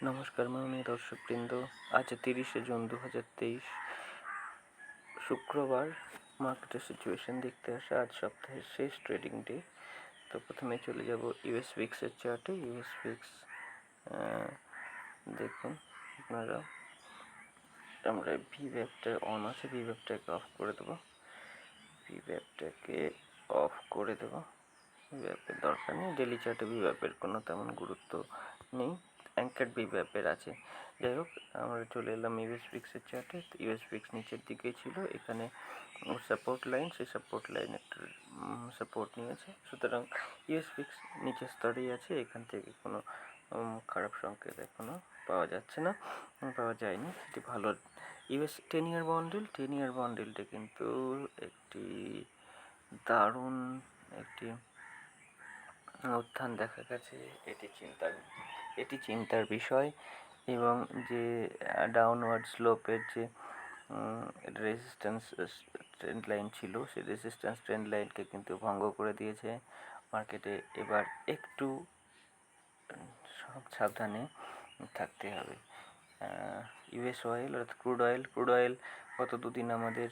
নমস্কার মাননীয় দর্শকবৃন্দ। আজ 30শে জুন 2023 শুক্রবার। মার্কেটের সিচুয়েশন দেখতে আসা আজ সপ্তাহের শেষ ট্রেডিং ডে। তো প্রথমে চলে যাব ইউএস উইক্সের চার্টে। ইউএস উইক্স দেখুন আপনারা, আমরা ভি ওয়েবটা অন আছে, ভি ওয়েবটাকে অফ করে দেবো। ভি ওয়েবটাকে অফ করে দেবো, ভি ওয়েবের দরকার নেই। ডেলি চার্টে ভি ওয়েবের কোনো তেমন গুরুত্ব নেই, অ্যাঙ্কার্ড ভি ওয়েবের আছে। যাই হোক, আমরা চলে এলাম ইউএস উইক্সের চার্টে। ইউএস উইক্স নিচের দিকেই ছিল, এখানে সাপোর্ট লাইন, সেই সাপোর্ট লাইন একটা সাপোর্ট নিয়েছে। সুতরাং ইউএস উইক্স নিচের স্তরেই আছে, এখান থেকে কোনো খারাপ সংকেত এখনও পাওয়া যাচ্ছে না, পাওয়া যায়নি, সেটি ভালো। ইউএস 10 ইয়ার বন্ডেলটা কিন্তু একটি দারুণ একটি উত্থান দেখা গেছে। এটি চিন্তার বিষয়। এবং যে ডাউনওয়ার্ড স্লোপের যে রেজিস্ট্যান্স ট্রেন্ড লাইন ছিল, সেই রেজিস্ট্যান্স ট্রেন্ড লাইনকে কিন্তু ভঙ্গ করে দিয়েছে মার্কেটে। এবার একটু সাবধানে থাকতে হবে। ইউএস অয়েল অর্থাৎ ক্রুড অয়েল গত দুদিন আমাদের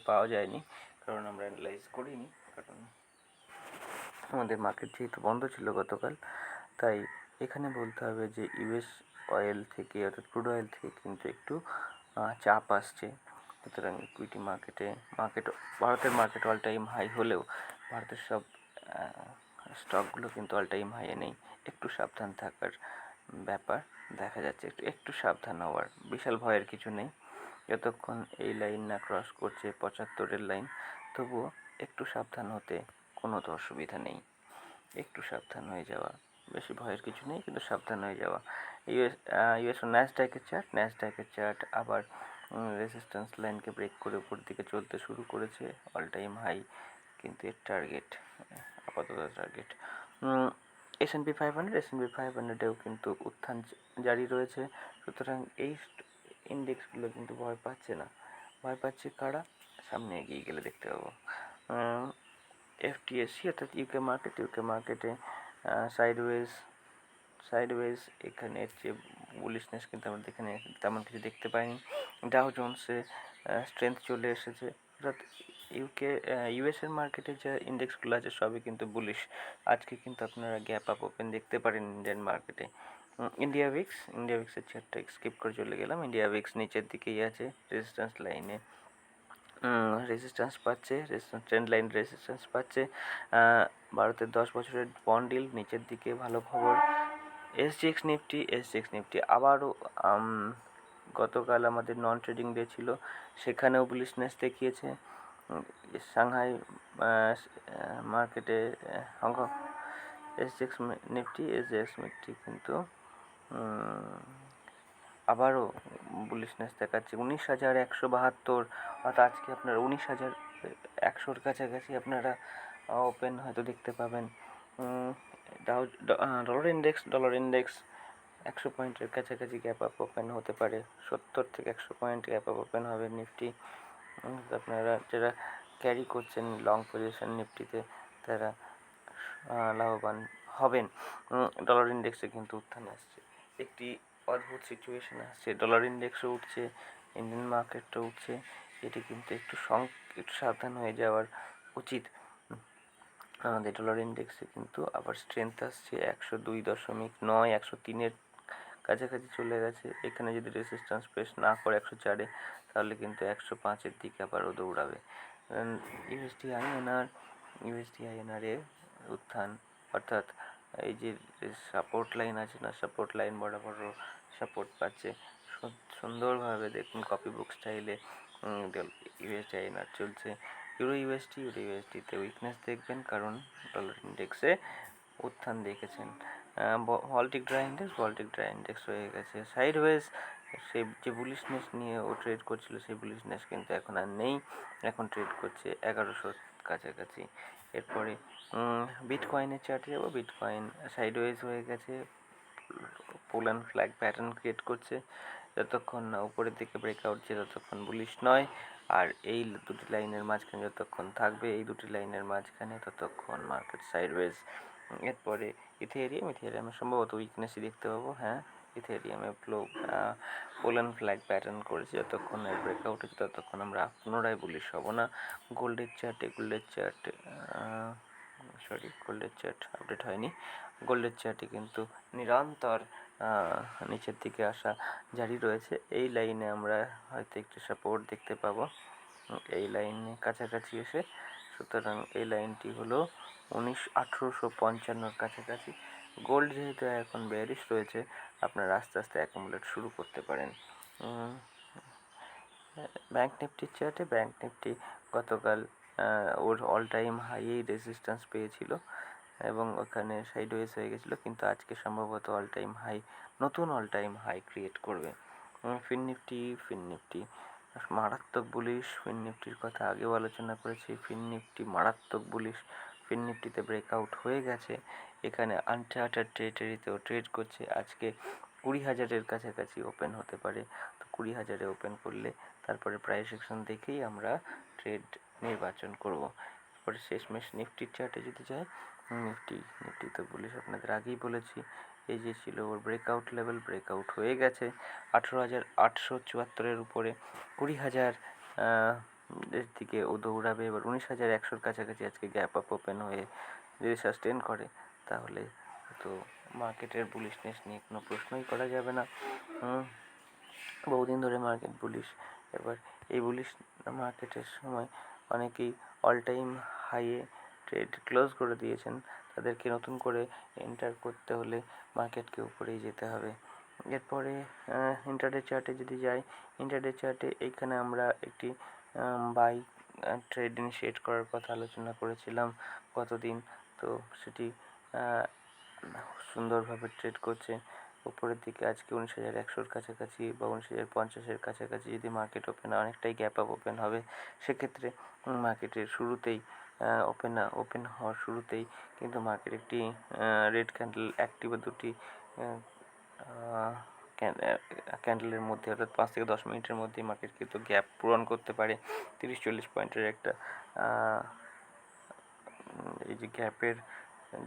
পাওয়া যায়নি, কারণ আমরা অ্যানালাইজ করিনি, কারণ আমাদের মার্কেট যেহেতু বন্ধ ছিল গতকাল। তাই এখানে বলতে হবে যে ইউএস অয়েল থেকে অর্থাৎ ক্রুড অয়েল থেকে কিন্তু একটু চাপ আসছে। সুতরাং ইকুইটি ভারতের মার্কেট অল টাইম হাই হলেও ভারতের সব স্টকগুলো কিন্তু অল টাইম হাইয়ে নেই। একটু সাবধান থাকার ব্যাপার দেখা যাচ্ছে, একটু সাবধান হওয়ার বিশাল ভয়ের কিছু নেই। যতক্ষণ এই লাইন না ক্রস করছে 75-এর লাইন, তবুও একটু সাবধান হতে কোনো তো অসুবিধা নেই। একটু সাবধান হয়ে যাওয়া, বেশি ভয়ের কিছু নেই, কিন্তু সাবধান হয়ে যাওয়া। ইউএস ন্যাসড্যাকের চার্ট আবার রেজিস্ট্যান্স লাইনকে ব্রেক করে উপর দিকে চলতে শুরু করেছে। অল টাইম হাই কিন্তু এর টার্গেট, আপাতত টার্গেট। S&P 500-এও কিন্তু উত্থান জারি রয়েছে। সুতরাং এই ইন্ডেক্সগুলো কিন্তু ভয় পাচ্ছে না। ভয় পাচ্ছে কারা? সামনে এগিয়ে গেলে দেখতে পাবো। এফটিএসসি অর্থাৎ ইউকে মার্কেটে সাইডওয়েজ এখানে যে বুলিশনেস কিন্তু আমরা এখানে তেমন কিছু দেখতে পাইনি। ডাও জোন্সে স্ট্রেংথ চলে এসেছে, অর্থাৎ ইউএসের মার্কেটে যে ইন্ডেক্সগুলো আছে সবই কিন্তু বুলিশ। আজকে কিন্তু আপনারা গ্যাপ আপ ওপেন দেখতে পারেন ইন্ডিয়ান মার্কেটে। ইন্ডিয়া উইক্সের চারটা স্কিপ করে চলে গেলাম। ইন্ডিয়া উইক্স নিচের দিকেই আছে, রেজিস্ট্যান্স লাইনে রেজিস্ট্যান্স পাচ্ছে, ট্রেন্ড লাইন রেজিস্ট্যান্স পাচ্ছে। ভারতের 10 বছরের বন্ড ইল্ড নিচের দিকে, ভালো খবর। এসজিএক্স নিফটি আবারও গতকাল আমাদের নন ট্রেডিং ডে ছিল, সেখানেও বুলিশনেস দেখিয়েছে। সাংহাই মার্কেটে হংকং এসজিএক্স নিফটি কিন্তু আবারও বুলিশনেস দেখাচ্ছে। 19,172, অর্থাৎ আজকে আপনারা 19,100-র কাছাকাছি আপনারা ওপেন হয়তো দেখতে পাবেন। ডলার ইন্ডেক্স 100 পয়েন্টের কাছাকাছি গ্যাপ আপ ওপেন হতে পারে। 70 থেকে 100 পয়েন্ট গ্যাপ আপ ওপেন হবে নিফটি। আপনারা যারা ক্যারি করছেন লং পজিশন নিফটিতে, তারা লাভবান হবেন। ডলার ইন্ডেক্সে কিন্তু উত্থান আসছে, একটি অদ্ভুত সিচুয়েশন আসছে। ডলার ইন্ডেক্সও উঠছে, ইন্ডিয়ান মার্কেটটাও উঠছে। এটি কিন্তু একটু সাবধান হয়ে যাওয়ার উচিত। আমাদের ডলার ইন্ডেক্সে কিন্তু আবার স্ট্রেংথ আসছে, 102.9, 103-এর কাছাকাছি চলে গেছে। এখানে যদি রেজিস্ট্যান্স পেশ না করে 104-এ, তাহলে কিন্তু 105-এর দিকে আবারও দৌড়াবে। ইউএসডি আইএনআরে উত্থান, অর্থাৎ এই যে সাপোর্ট লাইন আছে না, সাপোর্ট লাইন বরাবর সাপোর্ট পাচ্ছে সুন্দরভাবে। দেখুন কপি বুক স্টাইলে ইউএসডি আইএনআর চলছে। ইউরো ইউএসডিতে উইকনেস দেখবেন, কারণ ডলার ইন্ডেক্সে উত্থান দেখেছেন। বল্টিক ড্রাই ইন্ডেক্স হয়ে গেছে সাইডওয়েজ। সে যে বুলিশনেস নিয়ে ও ট্রেড করছিল, সেই বুলিশনেস কিন্তু এখন আর নেই, এখন ট্রেড করছে 1100-র কাছাকাছি। এরপরে বিটকয়েনের চার্টে যাবো। বিটকয়েন সাইডওয়েজ হয়ে গেছে, pole and flag pattern create করছে। যতক্ষণ না উপরের দিকে ব্রেকআউট যে ততক্ষণ বুলিশ নয়, আর এই দুটি লাইনের মাঝখানে যতক্ষণ থাকবে, ততক্ষণ মার্কেট সাইডওয়েজ। এরপরে ইথেরিয়ামে সম্ভবত উইকনেসই দেখতে পাবো। হ্যাঁ, ইথেরিয়ামে পোলেন ফ্ল্যাগ প্যাটার্ন করেছে, যতক্ষণ এর ব্রেকআউট হচ্ছে ততক্ষণ আমরা পুনরায় বুলিশ হব না। গোল্ডের চার্ট আপডেট হয়নি। গোল্ডের চার্টে কিন্তু নিরন্তর নিচের দিকে আসা জারি রয়েছে। এই লাইনে আমরা হয়তো একটু সাপোর্ট দেখতে পাবো, এই লাইনে কাছাকাছি এসে। সুতরাং এই লাইনটি হলো 1855 কাছাকাছি। গোল্ড যেহেতু এখন বেয়ারিশ রয়েছে, আপনারা আস্তে আস্তে অ্যাকুমুলেট শুরু করতে পারেন। ব্যাঙ্ক নিফটি গতকাল ওর অল টাইম হাইয়েই রেজিস্ট্যান্স পেয়েছিল এবং ওখানে সাইডওয়েজ হয়ে গেছিলো, কিন্তু আজকে সম্ভবত নতুন অল টাইম হাই ক্রিয়েট করবে। ফিন নিফটি মারাত্মক বুলিশ। ফিন নিফটির কথা আগেও আলোচনা করেছি। ফিন নিফটি মারাত্মক বুলিশ। ফিন নিফটিতে ব্রেকআউট হয়ে গেছে, এখানে আনচার্টার্ড টেরিটরিতেও ট্রেড করছে। আজকে 20,000-এর কাছাকাছি ওপেন হতে পারে। তো 20,000-এ ওপেন করলে তারপরে প্রাইস অ্যাকশন দেখেই আমরা ট্রেড নির্বাচন করব। এরপরে শেষমেশ নিফটির চার্টে যদি যাই, নিফটি তো বুলিশ আপনাদের আগেই বলেছি। এই যে ছিল ওর ব্রেকআউট লেভেল, ব্রেকআউট হয়ে গেছে 18,874-এর উপরে। 20,000 এর দিকে ও দৌড়াবে। এবার 19,100-এর কাছাকাছি আজকে গ্যাপ আপ ওপেন হয়ে যদি সাস্টেন করে, তাহলে তো মার্কেটের বুলিশনেস নিয়ে কোনো প্রশ্নই করা যাবে না। বহুদিন ধরে মার্কেট বুলিশ। এবার এই বুলিশ মার্কেটের সময় অনেকেই অল টাইম হাইয়ে ট্রেড ক্লোজ করে দিয়েছেন। তাদেরকে নতুন করে এন্টার করতে হলে মার্কেটকে উপরেই যেতে হবে। এরপরে ইন্টারডে চার্টে যদি যাই, ইন্টারডে চার্টে এইখানে আমরা একটি বাই ট্রেড ইনিশিয়েট করার কথা আলোচনা করেছিলাম গতদিন। তো সেটি সুন্দরভাবে ট্রেড করছে উপরের দিকে। আজকে 19,100-এর কাছাকাছি বা 19,050-এর কাছাকাছি যদি মার্কেট ওপেন হয়, অনেকটাই গ্যাপ আপ ওপেন হবে। সেক্ষেত্রে মার্কেটের শুরুতেই ওপেন হওয়ার শুরুতেই কিন্তু মার্কেট একটি রেড ক্যান্ডেল, একটি বা দুটি ক্যান্ডেলের মধ্যে, অর্থাৎ 5 থেকে 10 মিনিটের মধ্যেই মার্কেট কিন্তু গ্যাপ পূরণ করতে পারে। 30-40 পয়েন্টের একটা এই যে গ্যাপের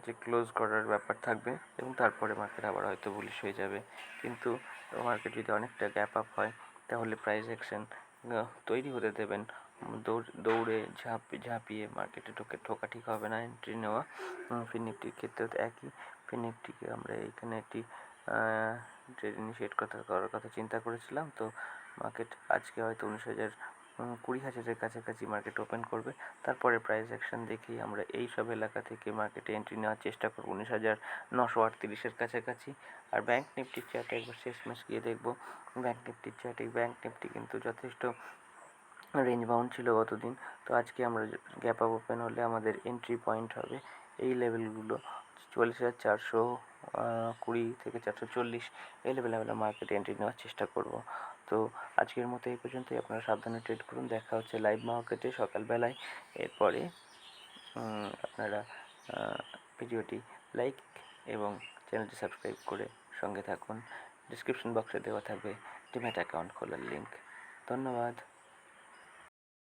যে ক্লোজ করার ব্যাপার থাকবে এবং তারপরে মার্কেট আবার হয়তো বুলিশ হয়ে যাবে। কিন্তু মার্কেট যদি অনেকটা গ্যাপ আপ হয়, তাহলে প্রাইস অ্যাকশন তৈরি হতে দেবেন। দৌড়ে ঝাঁপিয়ে মার্কেটে ঠোকা ঠিক হবে না এন্ট্রি নেওয়া। ফিন নিফটির ক্ষেত্রেও তো একই। ফিন নিফটিকে আমরা এখানে একটি ট্রেড ইনিশিয়েট করার কথা চিন্তা করেছিলাম। তো মার্কেট আজকে হয়তো 20,000-এর কাছাকাছি মার্কেট ওপেন করবে। তারপরে প্রাইস অ্যাকশন দেখেই আমরা এই সব এলাকা থেকে মার্কেটে এন্ট্রি নেওয়ার চেষ্টা করব 19,938-এর কাছাকাছি। আর ব্যাঙ্ক নিফটির চার্টে একবার শেষমেশ গিয়ে দেখব। ব্যাঙ্ক নিফটি কিন্তু যথেষ্ট রেঞ্জ বাউন্ড ছিল গতদিন। তো আজকে আমরা গ্যাপ আপ ওপেন হলে আমাদের এন্ট্রি পয়েন্ট হবে এই লেভেলগুলো 44,420 থেকে 440। এই লেভেলে আমরা মার্কেটে এন্ট্রি নেওয়ার চেষ্টা করব। তো আজকের মতো এই পর্যন্তই। আপনারা সাবধানে ট্রেড করুন। দেখা হচ্ছে লাইভ মার্কেটে সকালবেলায়। এরপরে আপনারা ভিডিওটি লাইক এবং চ্যানেলটি সাবস্ক্রাইব করে সঙ্গে থাকুন। ডিসক্রিপশন বক্সে দেওয়া থাকবে ডিম্যাট অ্যাকাউন্ট খোলার লিঙ্ক। ধন্যবাদ।